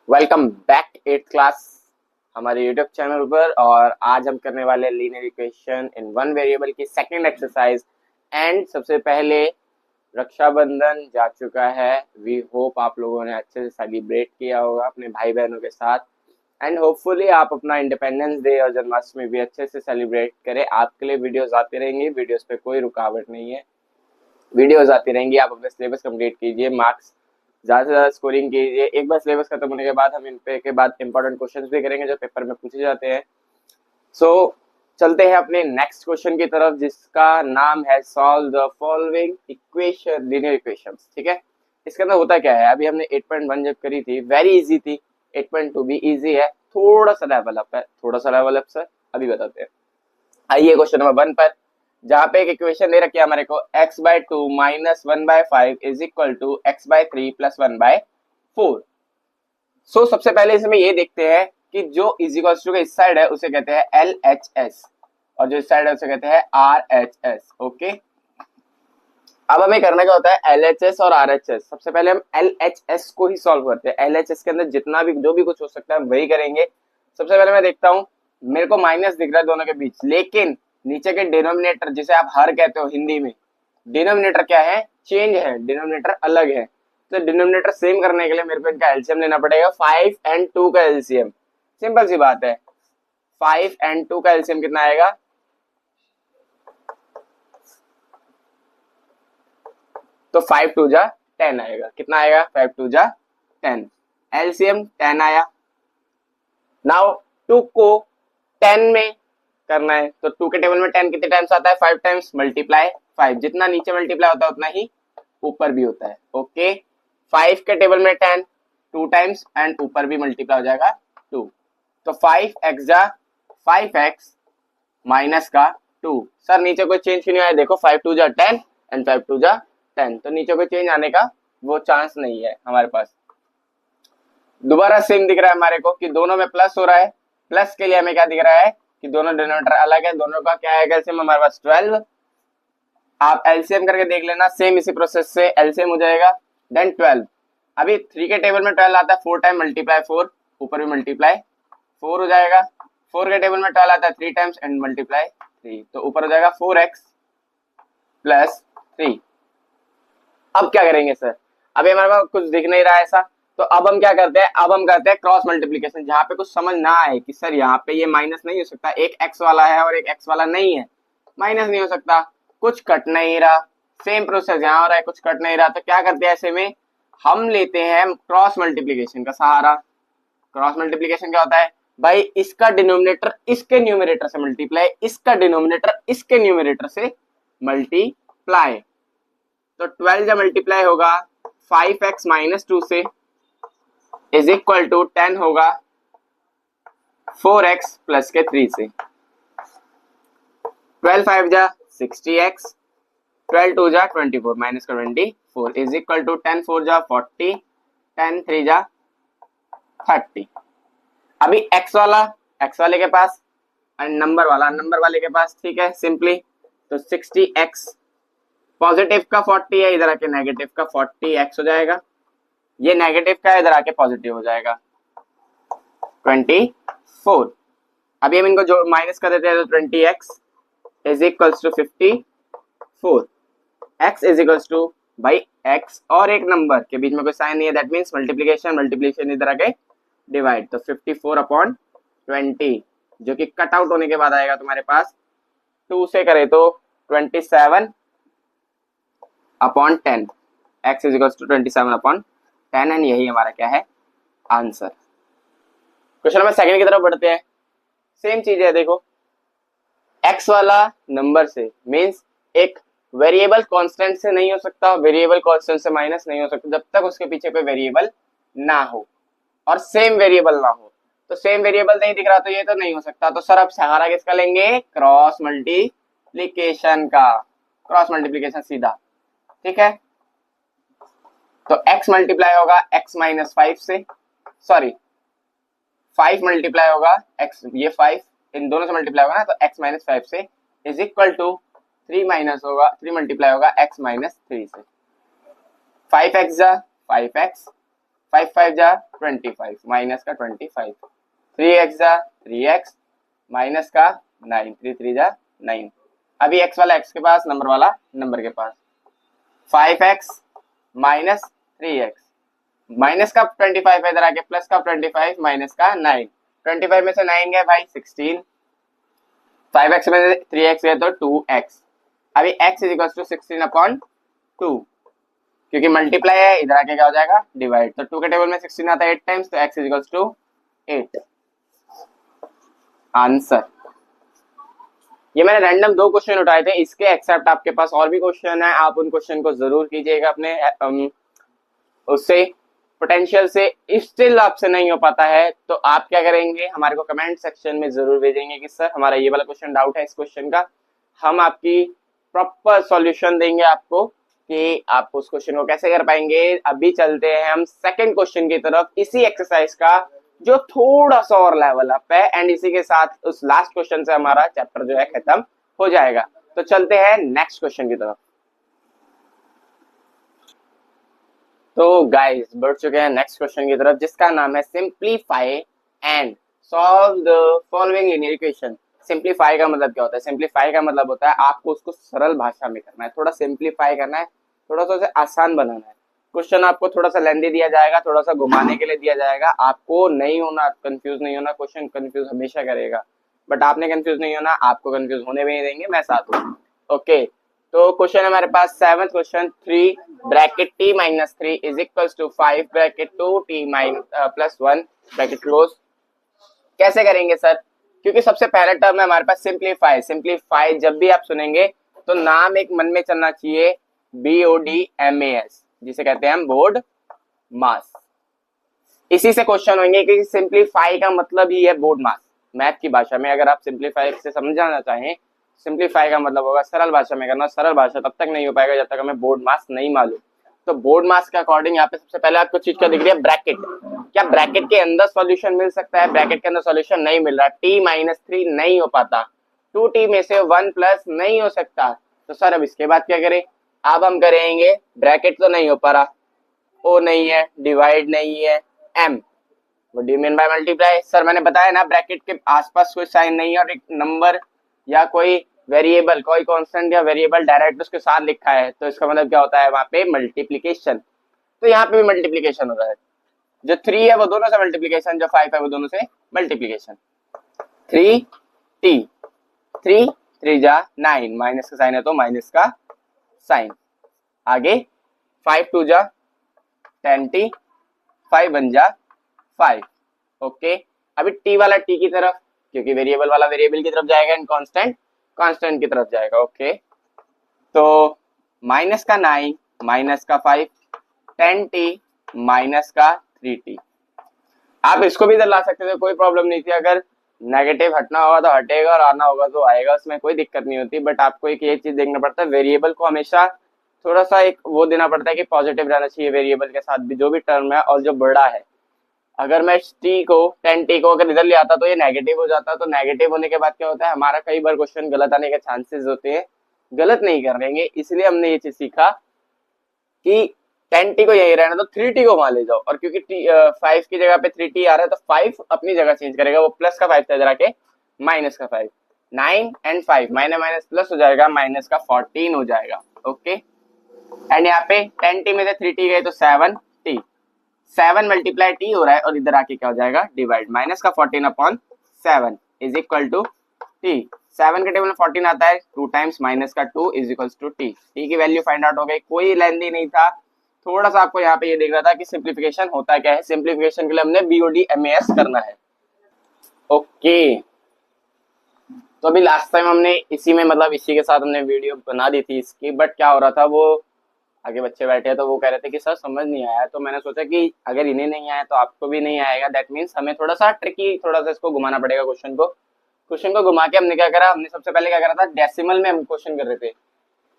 Welcome back at class हमारे YouTube channel पर। और आज हम करने वाले linear equation in one variable की सेकंड एक्सरसाइज। एंड सबसे पहले रक्षाबंधन जा चुका है। वी होप आप लोगों ने अच्छे से सेलिब्रेट किया होगा अपने भाई बहनों के साथ। एंड होपफुली आप अपना इंडिपेंडेंस डे और जन्माष्टमी भी अच्छे से सेलिब्रेट करें। आपके लिए वीडियोस आती रहेंगी, वीडियोस पे कोई रुकावट नहीं है, वीडियोस आती रहेंगी। आप अपने सिलेबस कंप्लीट कीजिए, मार्क्स ज्यादा से ज्यादा स्कोरिंग कीजिए। एक बार सिलेबस खत्म होने के बाद हम इन पे के बाद इंपॉर्टेंट क्वेश्चंस भी करेंगे जो पेपर में पूछे जाते हैं। सो चलते हैं अपने नेक्स्ट क्वेश्चन की तरफ, जिसका नाम है solve the following equation linear equations. ठीक है, इसके अंदर होता क्या है, अभी हमने 8.1 जब करी थी वेरी इजी थी, 8.2 भी इजी है, थोड़ा सा लेवल अप है, थोड़ा सा लेवल अप सर अभी बताते हैं। आइए क्वेश्चन नंबर 1 पर, जहां पे एक इक्वेशन दे रखी है हमारे को x/2 minus 1/5 is equal to x/3 plus 1/4। So सबसे पहले इसमें ये देखते हैं कि जो इज इक्वल टू का इस साइड है उसे कहते हैं LHS और जो इस साइड है उसे कहते हैं RHS। ओके, अब हमें करना क्या होता है LHS और RHS। सबसे पहले हम LHS को ही सॉल्व करते हैं। LHS के अंदर जितना भी जो भी कुछ हो सकता है हम वही करेंगे। सबसे पहले मैं देखता हूं, मेरे को माइनस दिख रहा है दोनों के बीच, लेकिन नीचे के डिनोमिनेटर जिसे आप हर कहते हो हिंदी में, डिनोमिनेटर क्या है, चेंज है, डिनोमिनेटर अलग है। तो डिनोमिनेटर सेम करने के लिए मेरे को इनका एलसीएम लेना पड़ेगा। 5 एंड 2 का एलसीएम, सिंपल सी बात है, 5 एंड 2 का एलसीएम कितना आएगा, तो 5 2 जा 10 आएगा। कितना आएगा, 5 2 जा 10, एलसीएम 10 आया। नाउ 2 को 10 में करना है, तो 2 के टेबल में 10 कितने टाइम्स आता है, 5 टाइम्स, मल्टीप्लाई 5, जितना नीचे मल्टीप्लाई होता है उतना ही ऊपर भी होता है। ओके, 5 के टेबल में 10 2 टाइम्स एंड ऊपर भी मल्टीप्लाई हो जाएगा 2, तो 5x जा 5x माइनस का 2। सर नीचे कोई चेंज क्यों नहीं आया, देखो 5 2 जा 10 एंड 5 2 जा 10, तो नीचे कोई चेंज आने का वो चांस नहीं है हमारे पास। दोबारा सेम दिख रहा है हमारे को कि दोनों में प्लस हो रहा है। प्लस के लिए हमें क्या दिख रहा है कि दोनों डिनोमिनेटर अलग है, दोनों का क्या है एलसीएम हमारे पास 12। आप एलसीएम करके देख लेना, सेम इसी प्रोसेस से एलसीएम हो जाएगा देन 12। अभी 3 के टेबल में 12 आता है, 4 टाइम मल्टीप्लाई 4, ऊपर भी मल्टीप्लाई 4 हो जाएगा। 4 के टेबल में 12 आता है 3 टाइम्स एंड मल्टीप्लाई 3, तो ऊपर हो जाएगा 4x प्लस 3। अब क्या करेंगे सर, अभी हमारे पास कुछ दिख नहीं रहा है ऐसा, तो अब हम क्या करते हैं, अब हम करते हैं क्रॉस मल्टीप्लीकेशन। जहां पे कुछ समझ ना आए कि सर यहाँ पे ये माइनस नहीं हो सकता, एक x वाला है और एक x वाला नहीं है, माइनस नहीं हो सकता, कुछ कट नहीं रहा, सेम प्रोसेस यहाँ हो रहा है, कुछ कट नहीं रहा, तो क्या करते हैं ऐसे में, हम लेते हैं क्रॉस मल्टीप्लीकेशन का सहारा। क्रॉस मल्टीप्लीकेशन क्या होता है भाई, इसका डिनोमिनेटर इसके न्यूमरेटर से मल्टीप्लाई, इसका डिनोमिनेटर इसके न्यूमरेटर से मल्टीप्लाई। तो 12 जब मल्टीप्लाई होगा 5x माइनस 2 से इज इक्वल टू 10 होगा 4x प्लस के 3 से। 12 5 जा 60x, 12 2 जा 24 माइनस का 24 इज इक्वल टू 10 4 जा 40, 10 3 जा 30। अभी x वाला x वाले के पास एंड नंबर वाला नंबर वाले के पास, ठीक है सिंपली, तो 60x पॉजिटिव का 40 है, इधर आके नेगेटिव का 40x हो जाएगा, ये नेगेटिव का इधर आके पॉजिटिव हो जाएगा 24। अभी हम इनको जो माइनस कर देते हैं तो 20x is equals to 54, x is equals to भाई x और एक नंबर के बीच में कोई साइन नहीं है, दैट मींस मल्टीप्लिकेशन, मल्टीप्लिकेशन इधर आके डिवाइड, तो 54/20 जो कि कट आउट होने के बाद आएगा तुम्हारे पास 2 से करे तो 27/10, x is equals to 27/10 and यही हमारा क्या है आंसर। क्वेश्चन नंबर सेकंड की तरफ बढ़ते हैं। सेम चीज है, देखो x वाला नंबर से मींस एक वेरिएबल कांस्टेंट से नहीं हो सकता, वेरिएबल कांस्टेंट से माइनस नहीं हो सकता जब तक उसके पीछे कोई वेरिएबल ना हो और सेम वेरिएबल ना हो। तो सेम वेरिएबल नहीं दिख रहा तो ये तो नहीं हो सकता, तो सर अब सहारा किसका लेंगे, क्रॉस मल्टीप्लिकेशन का, क्रॉस मल्टीप्लिकेशन सीधा, ठीक है। तो x मल्टीप्लाई होगा x माइनस 5 से, सॉरी 5 मल्टीप्लाई होगा x, ये 5 इन दोनों से मल्टीप्लाई होगा ना, तो x माइनस 5 से इज इक्वल टू 3 माइनस होगा 3 मल्टीप्लाई होगा x माइनस 3 से, 5x जा 5x 5 5 जा 25 माइनस का 25, 3x जा 3x माइनस का 9, 3 3 जा 9। अभी x वाला x के पास, नंबर वाला नंबर के पास, 5x माइनस 3x माइनस का 25 है इधर आके, प्लस का 25 माइनस का 9, 25 में से 9 गए भाई 16, 5x में से 3x गए तो 2x। अभी x इज इक्वल टू 16/2, क्योंकि मल्टीप्लाई है इधर आके क्या हो जाएगा डिवाइड, तो 2 के टेबल में 16 आता है 8 टाइम्स, तो x is equal to 8 answer. ये मैंने रैंडम 2 क्वेश्चन उठाए थे, इसके एक्सेप्ट आपके पास और भी क्वेश्चन है, आप उन क्वेश्चन को जरूर कीजिएगा अपने उससे पोटेंशियल से। स्टिल आपसे नहीं हो पाता है तो आप क्या करेंगे, हमारे को कमेंट सेक्शन में जरूर भेजेंगे कि सर हमारा ये वाला क्वेश्चन डाउट है, इस क्वेश्चन का हम आपकी प्रॉपर सॉल्यूशन देंगे आपको कि आप उस क्वेश्चन को कैसे कर पाएंगे। अभी चलते हैं हम सेकंड क्वेश्चन की तरफ, इसी एक्सरसाइज का जो थोड़ा सा और लेवल अप है, एंड इसी के साथ उस लास्ट क्वेश्चन से हमारा चैप्टर जो है खत्म हो जाएगा। तो चलते हैं नेक्स्ट क्वेश्चन की तरफ। तो गाइस बढ़ चुके हैं नेक्स्ट क्वेश्चन की तरफ, जिसका नाम है simplify and solve the following linear equation. Simplify का मतलब क्या होता है? सिंप्लीफाई का मतलब होता है आपको उसको सरल भाषा में करना है, थोड़ा सिंप्लीफाई करना है, थोड़ा सा उसे आसान बनाना है। क्वेश्चन आपको थोड़ा सा लेंदी दिया जाएगा, थोड़ा सा घुमाने के लिए दिया जाएगा, आपको नहीं होना, कंफ्यूज नहीं होना। क्वेश्चन कंफ्यूज हमेशा करेगा, बट आपने कंफ्यूज नहीं होना, आपको कंफ्यूज होने भी नहीं देंगे, मैं साथ हूँ। ओके, तो क्वेश्चन है हमारे पास 7th question, 3 bracket t minus 3 is equal to 5 bracket 2t plus 1 bracket close. कैसे करेंगे सर? क्योंकि सबसे पहला टर्म है हमारे पास सिंप्लीफाई। सिंप्लीफाई जब भी आप सुनेंगे तो नाम एक मन में चलना चाहिए, BODMAS, जिसे कहते हैं हम बोर्ड मास। इसी से क्वेश्चन होंगे कि सिंप्लीफाई का मतलब ही है बोर्ड मास। मैथ की भाषा में अगर आप सिंप्लीफाई से समझाना चाहें, सिंप्लीफाई का मतलब होगा सरल भाषा में करना। सरल भाषा तब तक नहीं हो पाएगा जब तक हमें बोर्ड मास नहीं मालूम। तो बोर्ड मास के अकॉर्डिंग यहाँ पे सबसे पहले आपको चीज क्या दिख रही है? ब्रैकेट। क्या ब्रैकेट के अंदर सॉल्यूशन मिल सकता है? ब्रैकेट के अंदर सॉल्यूशन नहीं मिल रहा। t माइनस 3 नहीं हो पाता, 2t में से 1 प्लस नहीं हो सकता। तो सर अब इसके बाद क्या करें? अब हम करेंगे, ब्रैकेट तो नहीं हो पा रहा, ओ नहीं है, डिवाइड नहीं है, m, वो D mean by multiply. Sir मैंने बताया ना, ब्रैकेट के आसपास कोई साइन नहीं है और एक नंबर या कोई वेरिएबल, कोई कांस्टेंट या वेरिएबल डायरेक्ट उसके साथ लिखा है, तो इसका मतलब क्या होता है? वहां पे मल्टीप्लिकेशन। तो यहाँ पे भी मल्टीप्लिकेशन हो रहा है, जो 3 है वो दोनों से मल्टीप्लिकेशन, जो 5 है वो दोनों से मल्टीप्लिकेशन। 3t, 3 3 जा 9, माइनस का साइन है तो माइनस का साइन। आगे 5 2 जा 10t, 5 1 जा 5। ओके, अभी t वाला t की तरफ, क्योंकि वेरिएबल वाला वेरिएबल की तरफ जाएगा एंड कांस्टेंट कांस्टेंट की तरफ जाएगा। ओके, तो माइनस का 9 माइनस का 5, 10t माइनस का 3t। आप इसको भी इधर ला सकते थे, कोई प्रॉब्लम नहीं थी। अगर नेगेटिव हटना होगा तो हटेगा और आना होगा तो आएगा, उसमें कोई दिक्कत नहीं होती। बट आपको एक ये चीज देखना पड़ता है, वेरिएबल को हमेशा थोड़ा सा एक वो देना पड़ता है कि पॉजिटिव रहना चाहिए वेरिएबल के साथ भी, जो भी टर्म है और जो बड़ा है। अगर मैं t को 10t को अगर इधर ले आता तो ये नेगेटिव हो जाता, तो नेगेटिव होने के बाद क्या होता है? हमारा कई बार क्वेश्चन गलत आने के चांसेस होते हैं। गलत नहीं करेंगे, इसलिए हमने ये चीज सीखा कि 10t को यही रहना, तो 3t को वहां ले जाओ। और क्योंकि 5 की जगह पे 3t आ रहा है तो 5 अपनी जगह चेंज करेगा, वो प्लस का 5 था इधर आके माइनस का 5, 9 एंड 5 माइनस माइनस प्लस हो जाएगा, माइनस का 14 हो जाएगा। ओके, एंड यहाँ पे 10t में से 3t गए तो 7t, 7 मल्टीप्लाई t हो रहा है और इधर आके क्या हो जाएगा? डिवाइड, माइनस का 14/7 इज इक्वल टू t। 7 के टेबल में 14 आता है, 2 टाइम्स माइनस का 2 is equal to t। t की वैल्यू फाइंड आउट हो गई, कोई लेंदी नहीं था। थोड़ा सा आपको यहाँ पे ये देख रहा था कि सिंप्लीफिकेशन होता क्या है। सिंप्लीफिकेशन के लिए हमने BODMAS करना है। ओके, तो अभी लास्ट टाइम हमने इसी में, मतलब इसी के साथ हमने वीडियो बना दी थी इसकी, बट क्या हो रहा था, वो आगे बच्चे बैठे हैं तो वो कह रहे थे कि सर समझ नहीं आया। तो मैंने सोचा कि अगर इन्हें नहीं आया तो आपको भी नहीं आएगा। दैट मीन्स हमें थोड़ा सा ट्रिकी, थोड़ा सा इसको घुमाना पड़ेगा क्वेश्चन को घुमा के हमने क्या करा, हमने सबसे पहले क्या करा था, डेसिमल में हम क्वेश्चन कर रहे थे।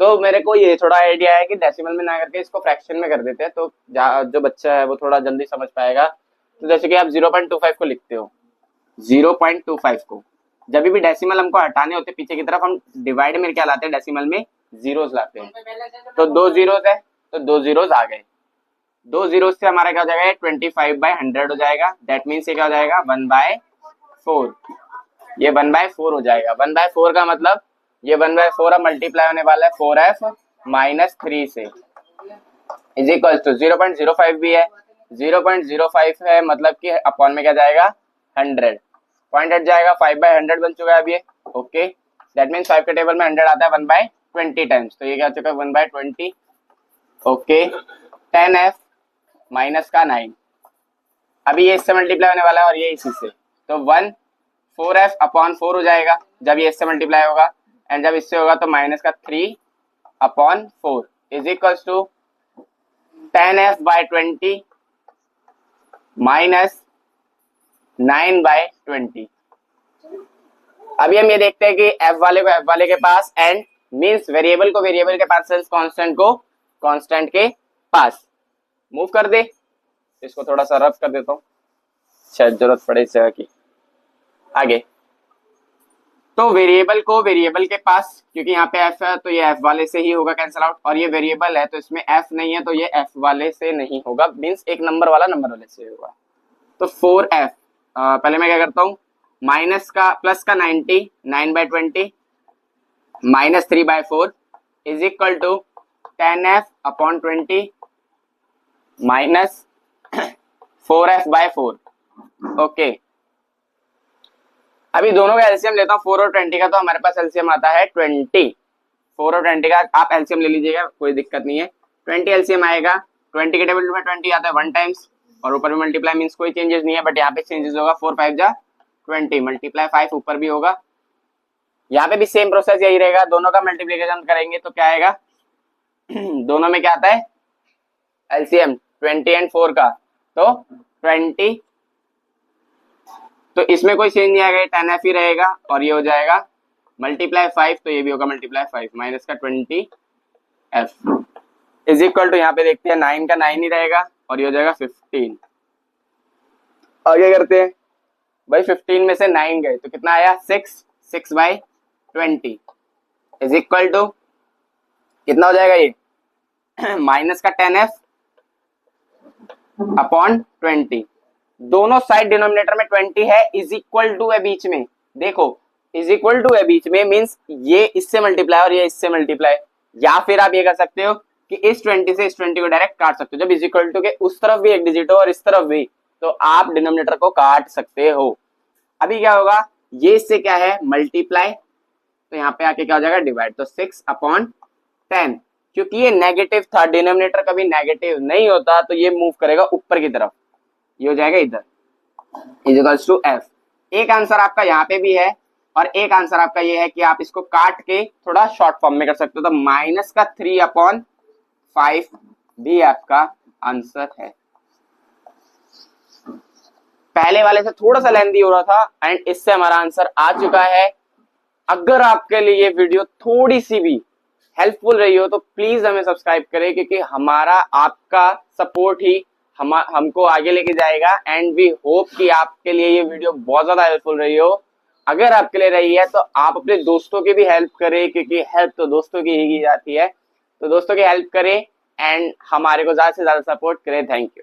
तो मेरे को ये थोड़ा आइडिया है कि डेसिमल में ना करके इसको फ्रैक्शन में कर देते हैं, तो जो बच्चा है वो थोड़ा जल्दी समझ पाएगा। तो जैसे कि आप 0.25 को लिखते हो, 0.25 को जब भी डेसिमल हमको हटाने होते पीछे की तरफ, हम डिवाइड में क्या लाते हैं? डेसिमल में जीरोस लाते हैं। तो 2 जीरोस है तो 2 जीरोस आ गए, दो जीरो से हमारा क्या हो जाएगा, 25/100 हो जाएगा। दैट मीन्स ये क्या हो जाएगा, 1/4। ये 1/4 हो जाएगा। 1/4 का मतलब ये 1/4 अब मल्टीप्लाई होने वाला है 4f माइनस 3 से, इज इक्वल टू 0.05 भी है, 0.05 है मतलब कि अपॉन में क्या जाएगा 100, पॉइंट हट जाएगा, 5/100 बन चुका है अब ये। ओके, दैट मीन्स 5 के टेबल में 100 आता है 1/20 टाइम्स, तो ये क्या हो चुका है 1/20। ओके, 10f माइनस का 9, अभी ये इससे मल्टीप्लाई होने वाला है और ये इसी से, तो 4f अपॉन 4 हो जाएगा जब ये इससे मल्टीप्लाई होगा, एंड जब इससे होगा तो माइनस का 3/4 is equal to 10f/20 minus 9/20। अभी हम ये देखते हैं कि f वाले को f वाले के पास, एंड मींस वेरिएबल को वेरिएबल के पास, कांस्टेंट को कांस्टेंट के पास मूव कर दे। इसको थोड़ा सा रफ कर देता हूँ, शायद जरूरत पड़े इस जगह की। आगे तो वेरिएबल को वेरिएबल के पास, क्योंकि यहाँ पे f है तो ये f वाले से ही होगा कैंसिल आउट, और ये वेरिएबल है तो इसमें f नहीं है तो ये f वाले से नहीं होगा, मींस एक नंबर वाला नंबर वाले से होगा। तो 4f, पहले मैं क्या करता हूँ, माइनस का प्लस का 90, 9/20 minus 3/4 is equal to 10f/20 minus 4f/4। Okay, अभी दोनों का एलसीएम लेता हूँ, 4 और 20 का, तो हमारे पास एलसीएम आता है 20। 4 और 20 का आप एलसीएम ले लीजिएगा, कोई दिक्कत नहीं है। 20 एलसीएम आएगा, 20 के टेबल में 20 आता है 1 टाइम्स, और ऊपर भी मल्टीप्लाई मींस कोई चेंजेस नहीं है, बट यहाँ पे चेंजेस होगा, 4 5 जा 20 मल्टीप्लाई 5 ऊपर भी होगा। यहाँ पे भी सेम प्रोसेस यही रहेगा, दोनों का मल्टीप्लीकेशन करेंगे तो क्या आएगा दोनों में क्या आता है एलसीएम 20 एंड 4 का, तो 20, तो इसमें कोई चेंज नहीं आएगा, 10f ही रहेगा, और ये हो जाएगा मल्टीप्लाई 5, तो ये भी होगा मल्टीप्लाई 5 माइनस का 20f इज इक्वल टू, यहाँ पे देखते हैं 9 का 9 ही रहेगा, और ये हो जाएगा 15। आगे करते हैं भाई, 15 में से 9 गए तो कितना आया 6/20 इज इक्वल टू कितना हो जाएगा ये माइनस का 10f अपॉन 20, दोनों साइड डिनोमिनेटर में 20 है, इज इक्वल टू है बीच में, देखो इज इक्वल टू है बीच में, मींस ये इससे मल्टीप्लाई और ये इससे मल्टीप्लाई, या फिर आप ये कर सकते हो कि इस 20 से इस 20 को डायरेक्ट काट सकते हो, जब इज इक्वल टू के उस तरफ भी एक डिजिट हो और इस तरफ भी, तो आप डिनोमिनेटर को काट सकते हो। अभी क्या होगा, ये इससे क्या है मल्टीप्लाई, तो यहाँ पे आके क्या हो जाएगा डिवाइड, तो 6/10, क्योंकि ये नेगेटिव था, डिनोमिनेटर कभी नेगेटिव नहीं होता, तो ये मूव करेगा ऊपर की तरफ, ये हो जाएगा इधर, इज इक्वल्स टू f। एक आंसर आपका यहाँ पे भी है, और एक आंसर आपका ये है कि आप इसको काट के थोड़ा शॉर्ट फॉर्म में कर सकते हो, तो माइनस का 3/5 भी आपका आंसर है। पहले वाले से थोड़ा सा लेंथी हो रहा था, एंड इससे हमारा आंसर आ चुका है। अगर आपके लिए ये वीडियो थोड़ी सी भी हेल्पफुल रही हो तो प्लीज हमें सब्सक्राइब करें, क्योंकि हमारा आपका सपोर्ट ही हमको आगे लेके जाएगा, एंड वी होप कि आपके लिए ये वीडियो बहुत ज्यादा हेल्पफुल रही हो। अगर आपके लिए रही है तो आप अपने दोस्तों की भी हेल्प करें, क्योंकि हेल्प तो दोस्तों की ही की जाती है, तो दोस्तों की हेल्प करें एंड हमारे को ज्यादा से ज्यादा सपोर्ट करें। Thank you.